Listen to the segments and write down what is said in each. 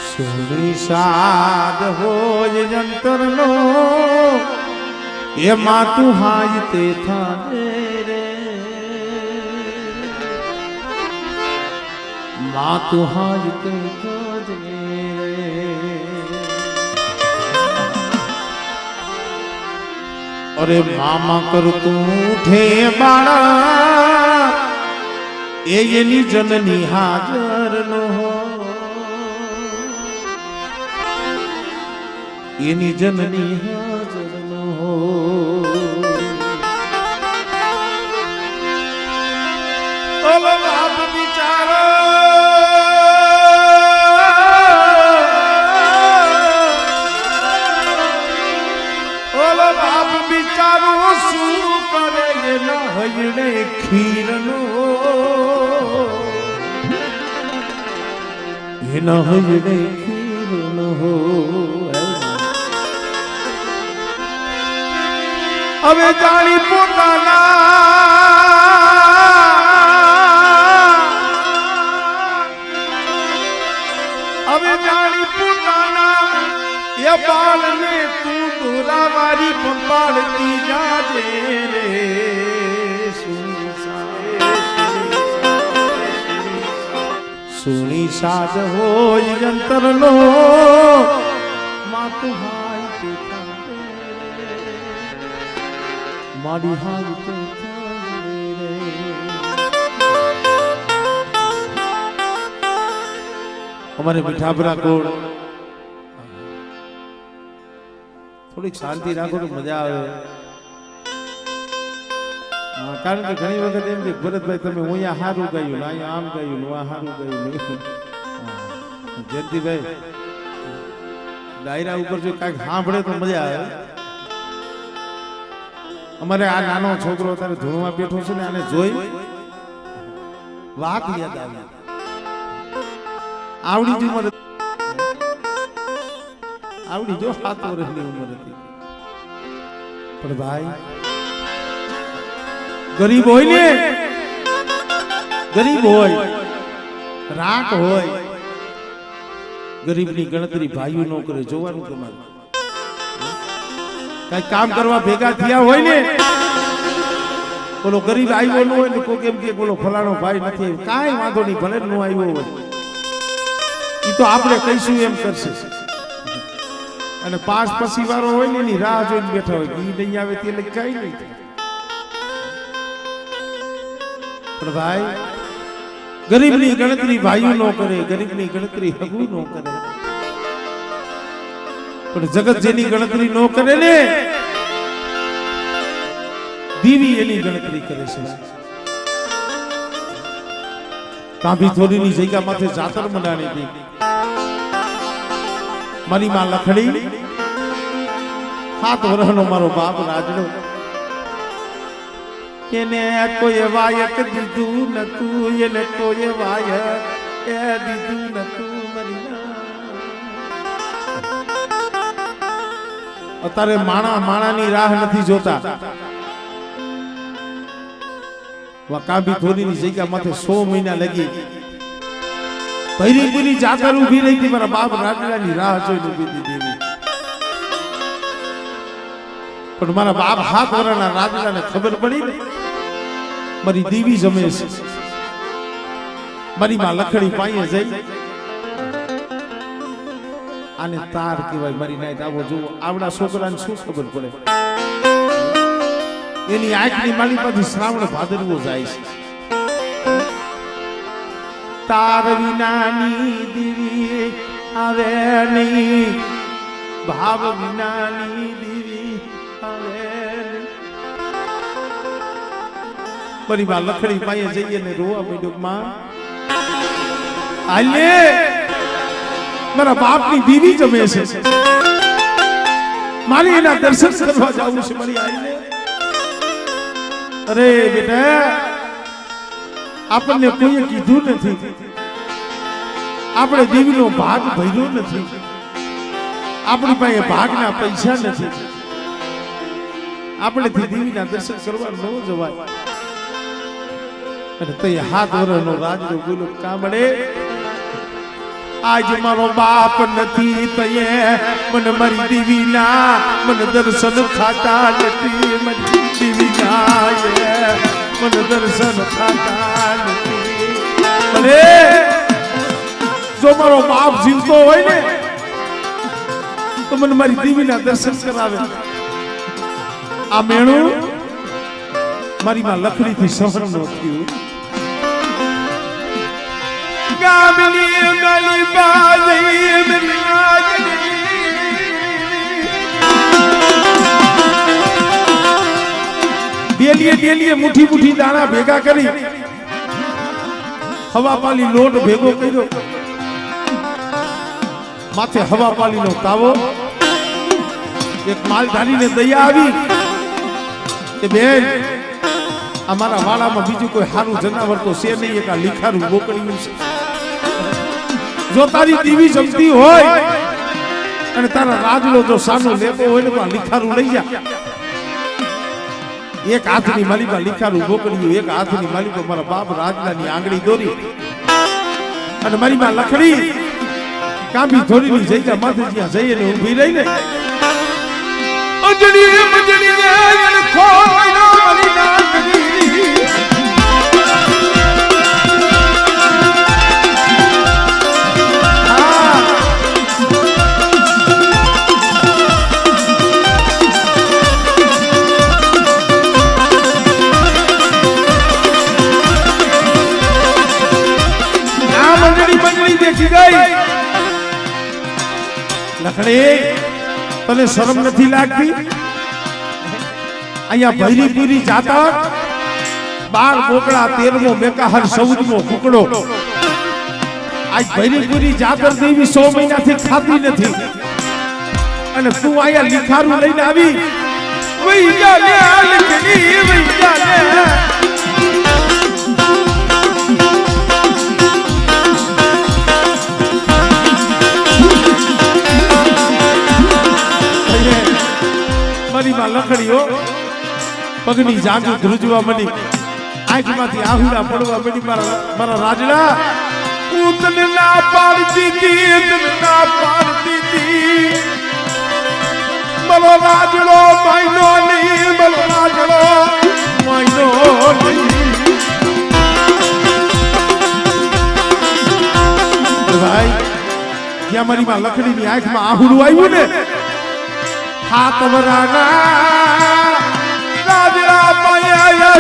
સુનિષાદ હોય જંતરનો એમાં તું હાય તે થાને રે માં તું હાય તે થાને રે અરે મામા કરતું ઉઠે બાળા એની જનની હાજર નો એની જનની હાજર નો ઓલો બાપ બિચારો ઓલો બાપ બિચારો શું કરે એના હયડે ખીરનો એના હયડે ખીરનો હવે જાણી પોતાના હવે જાણી પોતાના એ બાળને તું દોરાવારી પંપાળતી જાજે રે સુનિષાદ હોય અંતરનો માતું હાય તે માડી હાય તે રે અમારે મીઠાપરા કોડ થોડીક શાંતિ રાખો તો મજા આવે કારણ કે ઘણી વખત એમ કે ભરતભાઈ તમે અહીંયા સારું ગાયું અહીંયા આમ ગાયું આ સારું ગાયું જયંતિભાઈ ડાયરા ઉપર જો કાંઈક સાંભળે તો મજા આવે અમારે આ નાનો છોકરો અત્યારે ધૂળમાં બેઠો છે ને આને જોઈ વાત યાદ આવી આવડી જ ઉંમર આવડી જો 7 વર્ષની ઉંમર હતી પણ ભાઈ ગરીબ હોય ને ગરીબ હોય રાખ હોય ગરીબની ગણતરી ભાઈઓ નો કરે જોવાનું તમારે કઈ કામ કરવા ભેગા થયા હોય ને બોલો ગરીબ આવ્યો ન હોય ને કોઈ કેમ કે બોલો ફલાણો ભાઈ નથી કાંઈ વાંધો નહીં ભલે ન આવ્યો હોય એ તો આપણે કહીશું એમ કરશે અને પાસ પછી વાળો હોય ને એની રાહ જોઈને બેઠા હોય ઈ નહીં આવે તે એટલે કઈ નહીં પણ ભાઈ ગરીબની ગણતરી ભાઈઓ નો કરે ગરીબની ગણતરી હગુ નો કરે પણ જગત જેની ગણતરી નો કરે ને દીવી એની ગણતરી કરે છે તાંભી થોડીની જગ્યા માથે જાતર મંડાણી હતી મારી માં લખડી 7 વર્ષનો મારો બાપ રાજડો એને કોઈ વાયક દીધું નતું એને કોઈ વાયક એ દીધું નતું મરી અત્યારે માણાની રાહ નથી જોતા કાંભી થોડીની જગ્યા માથે 100 મહિના લગી ભૈરીપુરી જાતર ઉભી રહી હતી મારા બાપ રાજડાની રાહ જોઈને ઉભી હતી દેવી પણ મારા બાપ 7 વર્ષના રાજડાને ખબર પડી ને મારી દેવી જમે છે મારી માં લખડી પાઈએ જઈ આને તાર કહેવાય મારી નાઈટ આવો જો આવડા છોકરાને શું ખબર પડે એની આંખની માલી પાછી શ્રાવણ ભાદરવો જાય છે તાર વિનાની દેવી આવે નહીં ભાવ વિનાની દેવી આવે મારી માં લખડી પાઈએ જઈએ ને રોવા માંડ્યો માં આલે મારા બાપની દેવી જમે છે મારી એના દર્શન કરવા જાવું છે મારી આઈને અરે બેટા આપણને કોઈ કીધું નથી આપણે દેવીનો ભાગ ભર્યો નથી આપણી પાસે ભાગના પૈસા નથી આપણે દેવીના દર્શન કરવા ન જવાય અને તે હાથ વરનો રાજનો ગુલો કામડે આજ મારો બાપ નથી તયે મને મારી દીવીના મને દર્શન થતા નથી મારી દીવીના મને દર્શન થતા નથી અરે જો મારો બાપ જીવતો હોય ને તો મને મારી દીવીના દર્શન કરાવે આ મેણું મારી માં લખડી થી સહન નો થયું ગામની ગલી બાજી ડેલીએ મુઠ્ઠી મુઠ્ઠી દાણા ભેગા કરી હવાપાલી લોટ ભેગો કર્યો માથે હવાપાલી નો તાવો એક માલધારીને દયા આવી કે બેન અમારા વાડામાં બીજું કોઈ સારું જનાવર તો છે નહીં એક આ લીખારું બોકડ્યું છે જો તારી દીવી જમતી હોય અને તારા રાજલો જો સાનો લેતો હોય ને તો આ લીખારું લઈ જા એક હાથની માલિકા લીખારું બોકડ્યું એક હાથની માલિકા મારા બાપ રાજલાની આંગળી દોરી અને મારી માં લખડી કાંભી ધોરીની જઈતા માથે જ્યાં જઈએ ને ઊભી રહી ને અંજણી મંજણી ને ખોઈનો મરી નાખડી લખડી તને શરમ નથી લાગતી અહીંયા ભૈરીપુરી જાતા 12 બોકડા 13મો મેકાહર 14મો કુકડો આજ ભૈરીપુરી જાતર દેવી 100 મહિનાથી ખાતી નથી અને તું અહીંયા લીખારું લઈને આવી વઈ જા લે લખડી વઈ જા લે લખડીઓ પગની જાગુ ધ્રુજવા મળી આંખમાંથી આહુડા પડવા મળી મારા રાજડા હું તને ના પાડતી હતી મારો રાજડો માયનો નહીં મારો રાજડો માયનો નહીં ભાઈ જ્યાં મારી માં લખડીની આંખમાં આહુડું આવ્યું ને હાથ વરાના રાજડા પાયા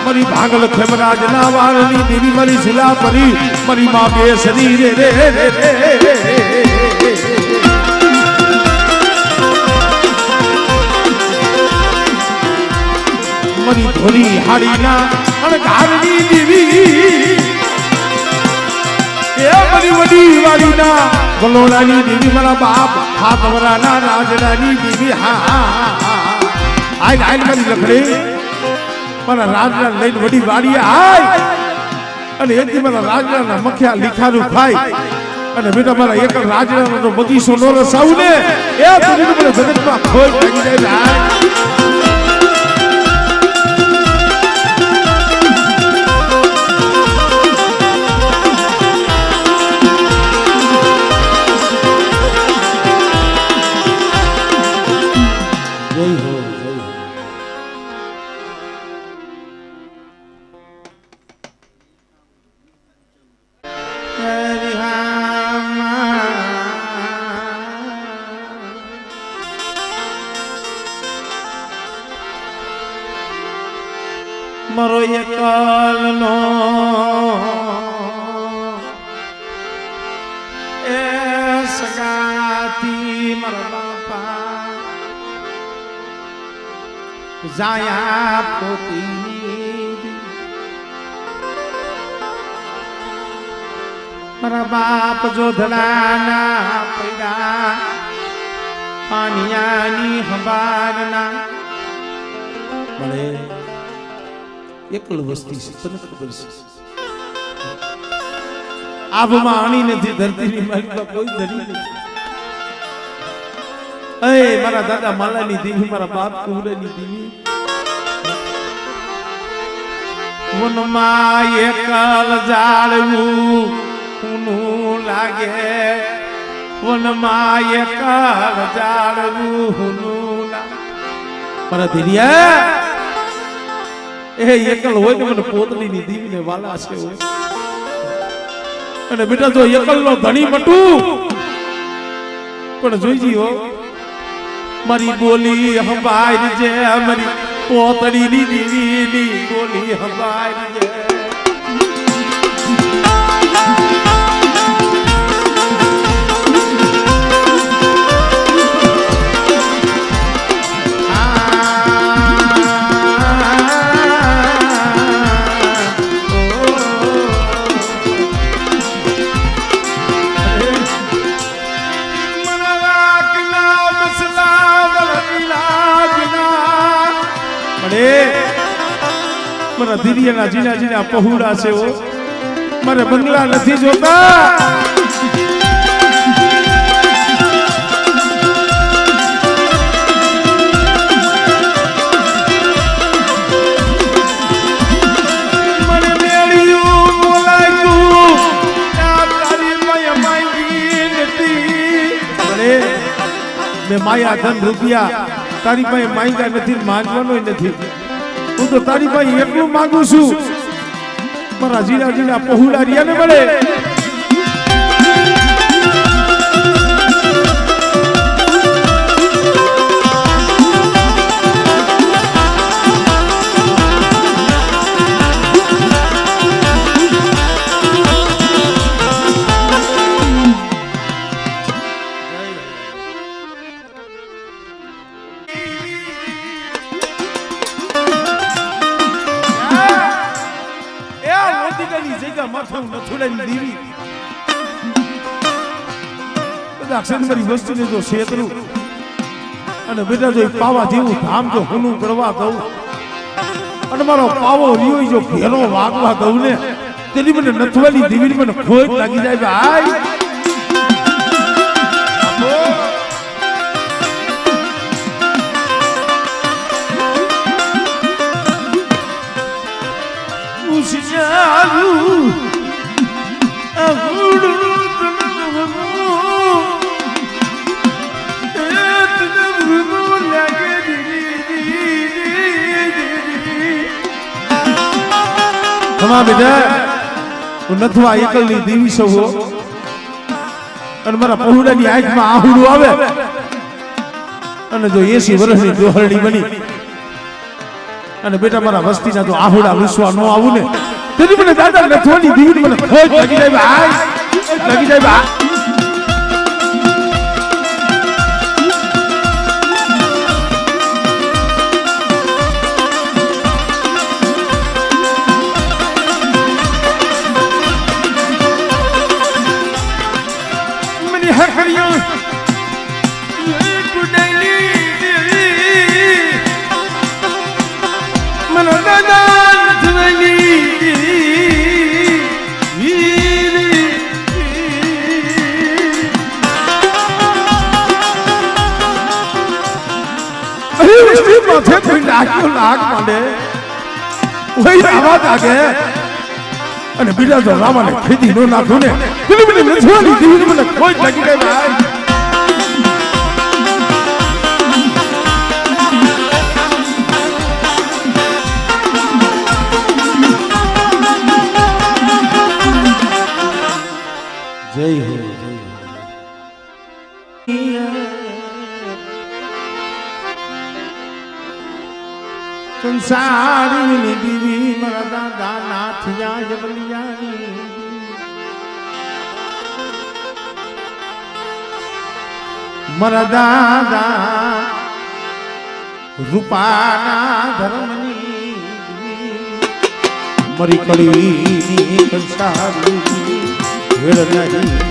મરી ભાગલ ખેમરાજ ના વાળની દેવી મરી શિલા પરી મરી માં બે શરીરે રે મરી ધોરી હાડીના અણઘારની દેવી એ મરી વડી વાડીના વલોડાની દેવી મારા બાપ હાથ વરાના રાજડાની દેવી હા આઈ મારી લખડી મારા રાજડા લઈને વડી વાડી આય અને એથી મારા રાજડાના મખ્યા લીખાનું ખાય અને બેટા મારા એક રાજડાનો બગીચો નો રસાવ ને એ તું મને જગતમાં ખોઈ નાખી જાય મરો એકલનો એ સગાતી મારા બાપા જાયા પોતી મારા બાપ જોધડાના પૈડા પાનિયાની હંબારના મળે એકલ વસ્તી છે તને ખબર છે આભમાં અણી નથી, ધરતીની માલિકા કોઈ ધરી નથી. એ મારા દાદા માલાની દેવી, મારા બાપ કુંવરેની દેવી. વનમાં એકલ જાળવું ઊનું લાગે, વનમાં એકલ જાળવું ઊનું લાગે. મારા ધીરિયા એ એકલ હોય ને મને પોતડીની દીવીને વાલા છે હોય. અને બેટા જો એકલનો ધણી મટું પણ જોઈજી હો, મારી બોલી હંભાઈ જે, મારી પોતડીની દીવીની બોલી હંભાઈ જે. મારા ધીરિયાના જીના જીના પહોળા છે ઓ, મારે બંગલા નથી જોતા. મને મેળ્યું બોલાયું તારી માયા માંગી નથી. મેં માયા ધન રૂપિયા તારી પાસે માંગ્યા નથી, માંગવાનો નથી. હું તો તારી પાસે એટલું માંગુ છું, મારા જીના જીના પહોળા રહ્યા ને મળે. વસ્તુને જો છેતરું અને બેટા જો પાવા જેવું ધામ જો હુનું કરવા દઉં અને મારો પાવો રહ્યો જો ઘેરો વાગવા દઉં ને, તેની મને નથવાની દેવી મને ખોટ લાગી જાય. ભાઈ બેટા હું નથવા એકલની દેવી સૌ અને મારા પહોળાની આંખમાં આહુડું આવે અને જો 80 વર્ષની દોહરણી બની અને બેટા મારા વસ્તીના તો આહુડા વિશ્વા ન આવું ને, તેની મને દાદા નથવાની દેવી મને ખોટ લાગી જાય. ભાઈ લાગી જાય. ભાઈ અને બીજા તો રામાને ખેતી નો નાખું ને, મને નથવાની દેવી મને ખોટ લાગી જાય. ભાઈ જય હો, સંસારની દેવી મારા દાદા નાથિયા જબલિયાની. મારા દાદા રૂપાના ધર્મની મરી કળીની સંસારની વેળ નહીં.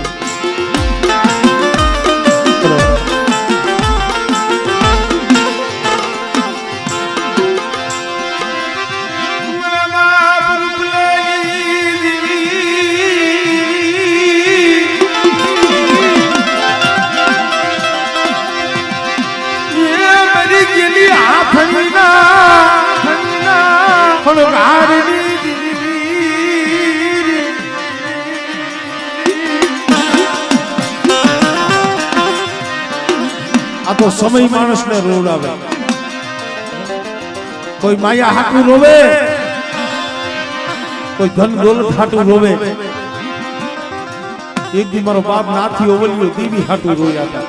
આખો સમય માણસને રોવડાવે. કોઈ માયા હાટું રોવે, કોઈ ધન દોલત હાટું રોવે. એક દી મારો બાપ નાથી ઓવલ્યો દીવી હાટું રોયા હતા.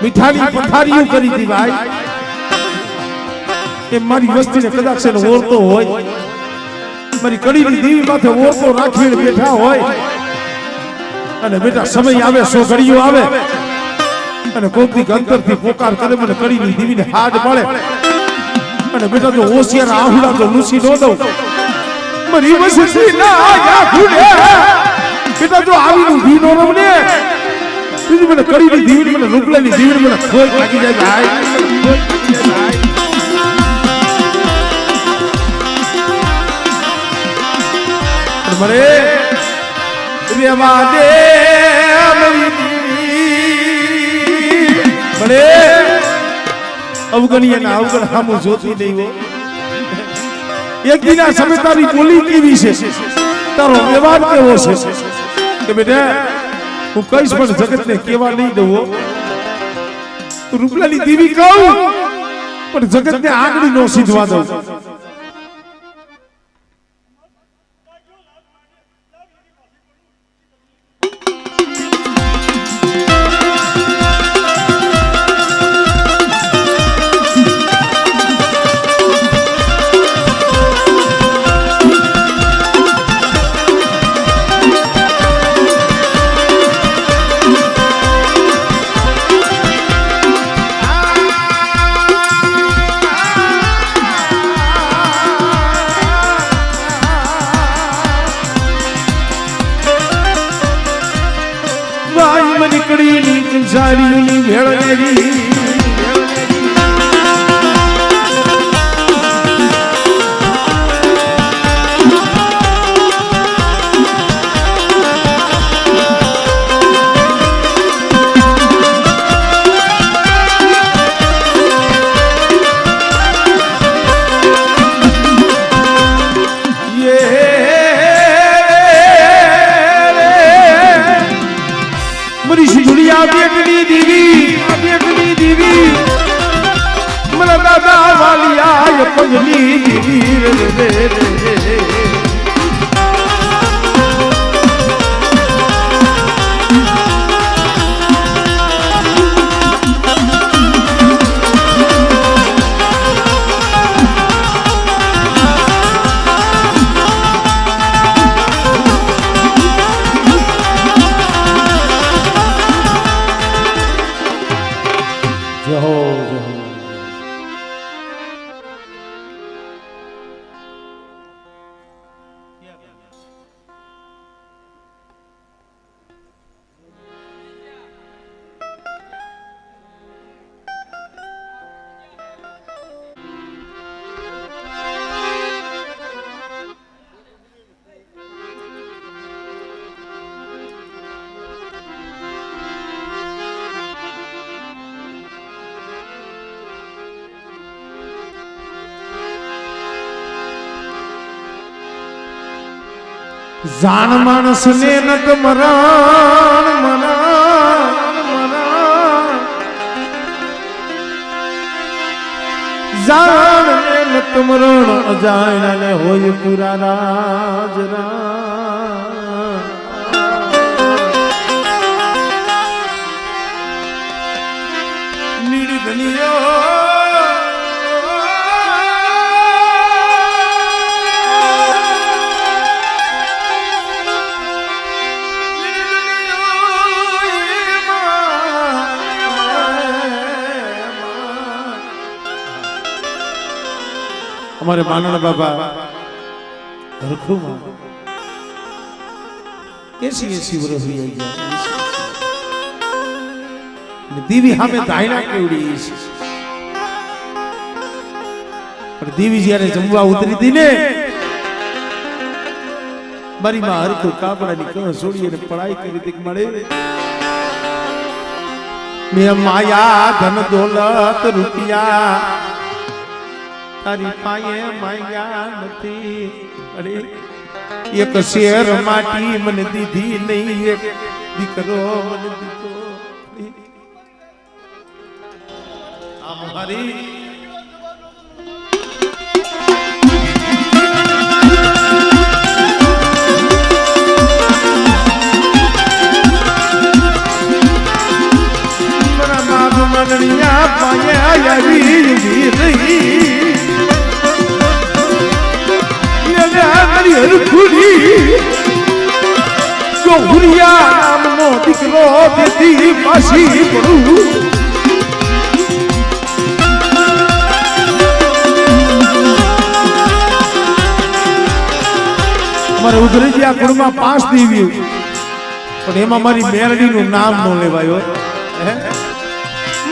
મીઠાની પથારીઓ કરી હતી ભાઈ. એ મારી વસ્તીને કદાચ છે ને ઓરતો હોય, મારી કડીની દેવી માથે ઓરતો રાખીને બેઠા હોય, અને બેટા સમય આવે, સો ઘડીઓ આવે, અને કોકની અંતરથી પોકાર કરે, મને કડીની દેવીને હાડ પાડે, અને બેટા જો હોશિયાર આહુડા તો લૂસી ન દઉં, મારી વસ્તી ના આયા ઘુડે. બેટા જો આવીનું જીવ નો રમને, બીજી મને કડીની દેવી, મને રૂપલાની દેવી, મને ખોઈ લાગી જાય ભાઈ. મરે રેવા દે મરે અવગણીએ ના અવગણ હામું જોતી નહીં હો. એક દિના સમય તારી બોલી કેવી છે, તારો વ્યવહાર કેવો છે કે બેટા હું કઈશ પણ જગતને કેવા નહીં દઉં. રૂપલાની દેવી કહું પણ જગતને આંગળી નો સીધવા દઉં. સારી ભેળવેરી પગની દીવી જાણ માણસ ને નક મરણ મરણ જાણ ને નક મરણ અજાણ્યા ને હોય પૂરા રાજરા નિર્ગનિયો हमारे मानन बाबा रखूमा ऐसी ऐसी वर्ष हुई दीवी हमें दायना केवड़ी पर दीवी जी ने जमवा उतरी थी ने मारी मां हर को कापड़ा ની કણ છોડી અને પડાઈ કરી તી મળે મે માયા ધન દોલત રૂપિયા તારી પાયે માયા નથી અરે એક શેર માટી મને દીધી નહીં એક દીકરો મને દીધો આ મારી મનડિયા પાયા આવી રહી જો હુરિયા નામનો દીકરો તેથી પાછી પડું મારે ઉધરજીયા કુળમાં 5 દેવી પણ એમાં મારી મેરડીનું નામ ન લેવાયો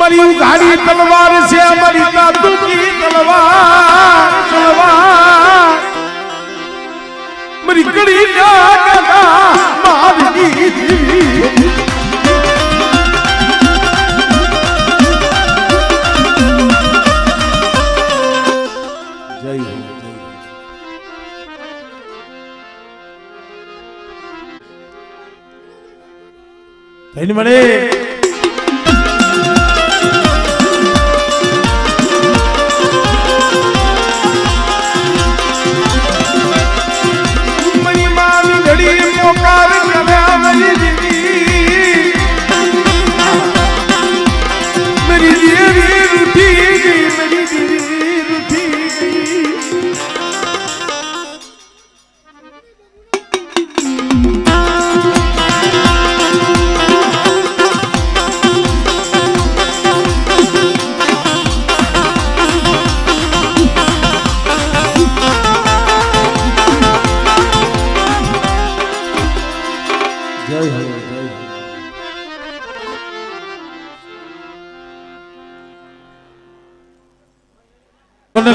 મારી ઉઘાડી તલવાર છે મારી દાદુની તલવાર તલવાર મારી ગળી ના ગલા મારી દીવી જય હો થઈને મળે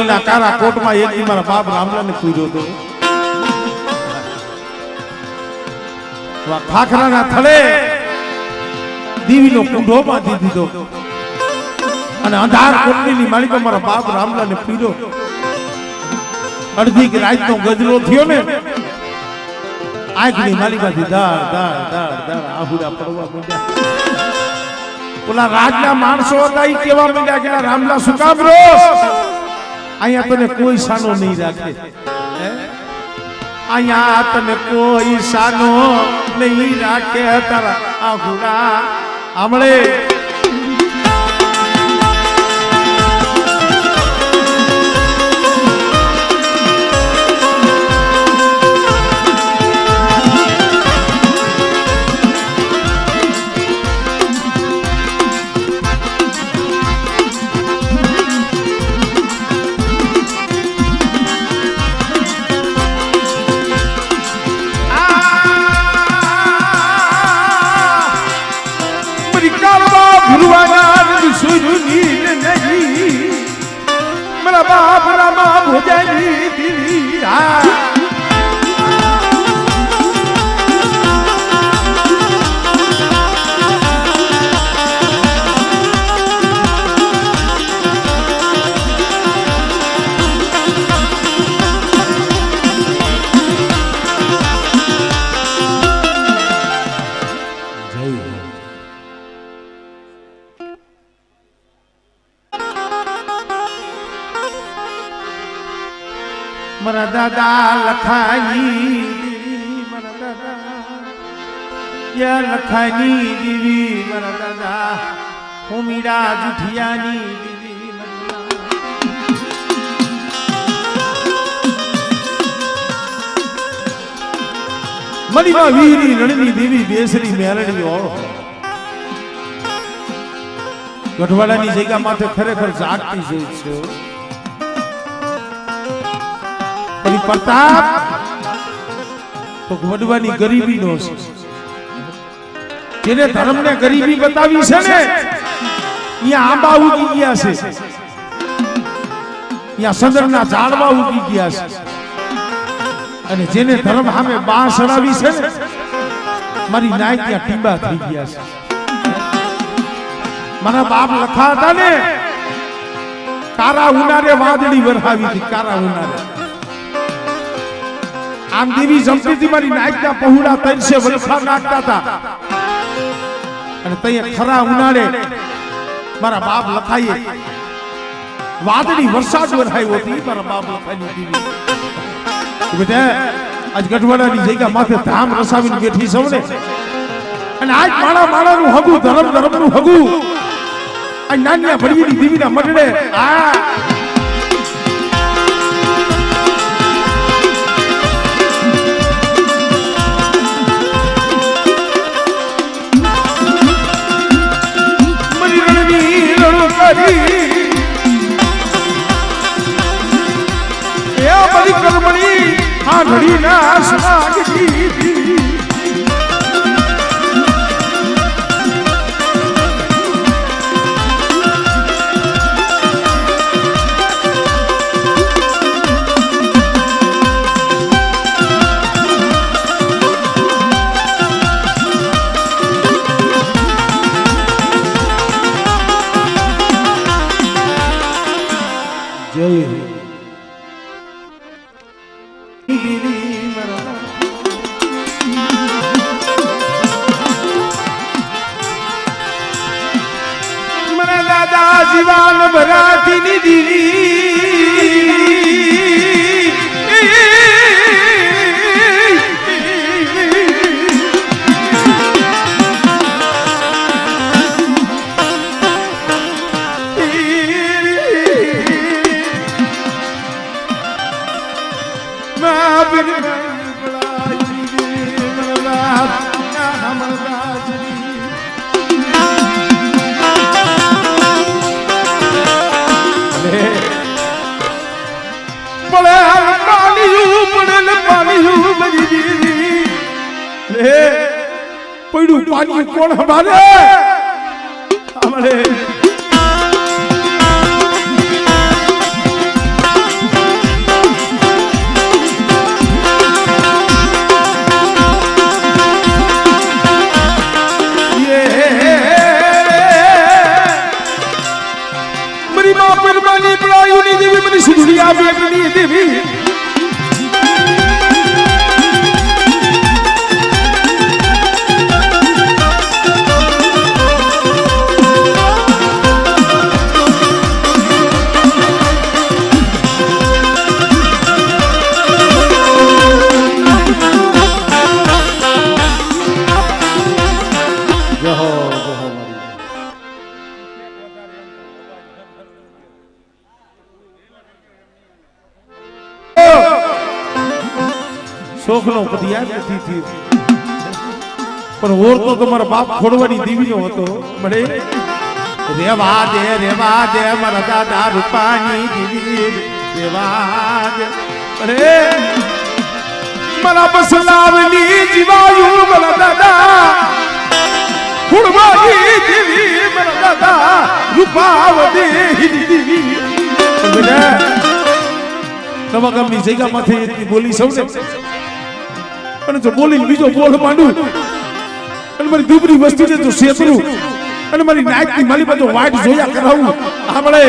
ના કારા કોટમાં એક મારા બાપ રામલાને પૂર્યો હતો ખાખરાના થડે દીવીનો કુંડો બાંધી દીધો અને અંધાર કોટડીની માલિકો મારા બાપ રામલાને પૂર્યો અડધી કે રાતનો ગજરો થયો ને આંખની માલિકાથી દાળ દાળ દાળ દાળ આહુડા પડવા માંડ્યા ઓલા રાજના માણસો હતા ઈ કેવા માંડ્યા કે રામલા શું કામ રોસ અહીંયા તને કોઈ સાનો નહીં રાખે અહીંયા તને કોઈ સાનો નહીં રાખે તારા આહુડા આમળે मेरा बाप रामा भुजानी दीवी मरा दादा लखानी मरा दादा या लखानी दीवी मरा दादा હું મીરા જુઠિયાની દીવી મનીમાં વીરી રણની દેવી બેસરી મેરડીઓ ગઢવાડાની જગ્યા માથે ખરેખર જાગતી છે પ્રતાપ તો વડવાની ગરીબી નો છે જેને ધર્મ ને ગરીબી બતાવી છે ને અહીંયા આંબા ઉગી ગયા છે અહીંયા સંદરના ઝાડવા ઉગી ગયા છે અને જેને ધર્મ સામે બાં સડાવી છે ને મારી નાય ત્યાં ટીંબા થઈ ગયા છે મારા બાપ લખા હતા ને કારા ઉનારે વાદળી વરહાવી હતી કારા ઉનારે આમ દેવી જમતી મારી નાયકના પહોળા તરસે વલખા નાખતા હતા અને તઈએ ખરા ઉનાળે મારા બાપ લખાઈએ વાદળી વરસાદ વરાયો હતી મારા બાપ લખાની દીવી બેટા આજ ગઢવાડાની જગ્યા માથે ધામ રસાવીને બેઠી સૌ ને અને આજ માણાનું હગું ધર્મનું હગું આ નાનિયા ભડીની દીવીના મઢડે આ આ ઘડી ના સાગી જય જીવાન ભરાતી ની દીવી પડ્યું પાણી કોણ હમારે હમારે મરી માં પરમાની પડાયુની દેવી મને સુધુરિયા બેટની દેવી શોખનો કદી યાદ નથી થયું પણ ઓર તો તમારા બાપ ખોડવાની દીવીનો હતો મળે રેવા દે મારા દાદા રૂપાની દીવી રેવા દે અરે મારા બસલાવની જીવાયું મારા દાદા ખોડવાની દીવી મારા દાદા રૂપાવતી દીવી નવા ગામની જગ્યામાંથી એટલી બોલી સૌને અને જો બોલીને બીજો બોલ માંડું અને મારી દુબરી વસ્તીને જો શેતરું અને મારી નાયકની માલી બાજુ વાટ જોયા કરાવું આપણે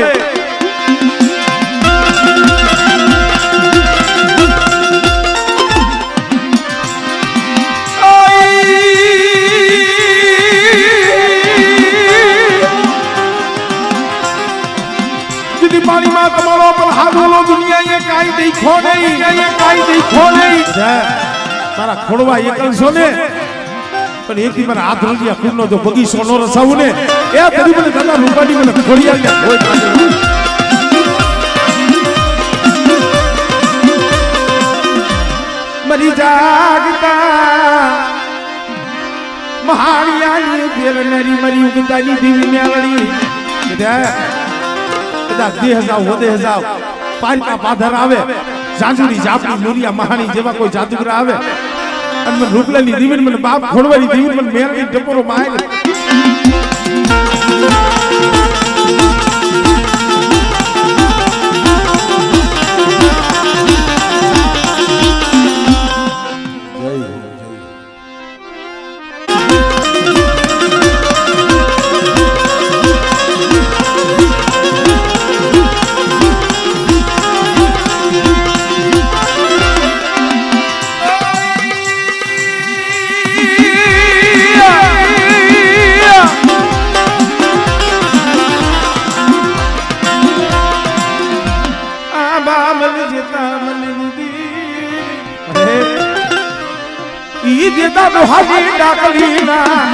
જુદી પાણીમાં તમારો પર હાથ ઓલો દુનિયા એ કાઈ દેખો નહીં તારા ખોડવા એકલશો ને પણ એક દી મને હાથ રોજિયા કુરનો જો બગીચો નો રસાવું ને એ બધી મને દાદા રૂપાની મને ખોડિયા ગયા હોય મરી જાગતા મહાણિયાની બેલનરી મરી ઉગતાની દીવી મેળણી બધા દેહ જાવ હોદે જાવ પારકા પાધર આવે જાંજુરી જાપની નુરિયા મહાણી જેવા કોઈ જાદુગર આવે અને મને રૂપલાની દીવીને મને બાપ ખોડવાની દીવીને મને મેળવી ટપોરો મારે ચેતા મનની ઈ દેતા દોહાજી ડાકલીના